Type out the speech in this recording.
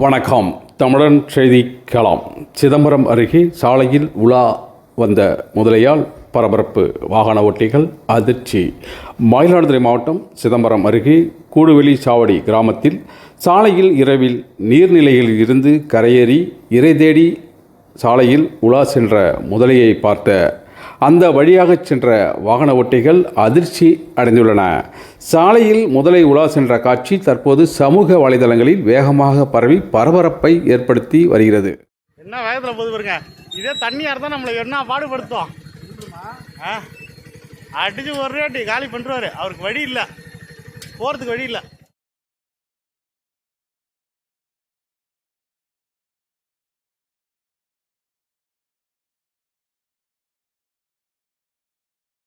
வணக்கம். தமிழன் செய்திக்களம். சிதம்பரம் அருகே சாலையில் உலா வந்த முதலையால் பரபரப்பு, வாகன ஓட்டிகள் அதிர்ச்சி. மயிலாடுதுறை மாவட்டம் சிதம்பரம் அருகே கூடுவெளி சாவடி கிராமத்தில் சாலையில் இரவில் நீர்நிலையில் இருந்து கரையேறி இரை தேடி சாலையில் உலா சென்ற முதலையை பார்த்த அந்த வழியாக சென்ற வாகன ஓட்டிகள் அதிர்ச்சி அடைந்துள்ளன. சாலையில் முதலை உலா சென்ற காட்சி தற்போது சமூக வலைதளங்களில் வேகமாக பரவி பரபரப்பை ஏற்படுத்தி வருகிறது. என்ன வேகத்தில் போது பாருங்க. இதே தண்ணியாக இருந்தால் நம்மளை என்ன பாடுபடுத்தும். அடிச்சு ஒரு ரேட்டு காலி பண்ணுறாரு. அவருக்கு வழி இல்லை, போகிறதுக்கு வழி இல்லை.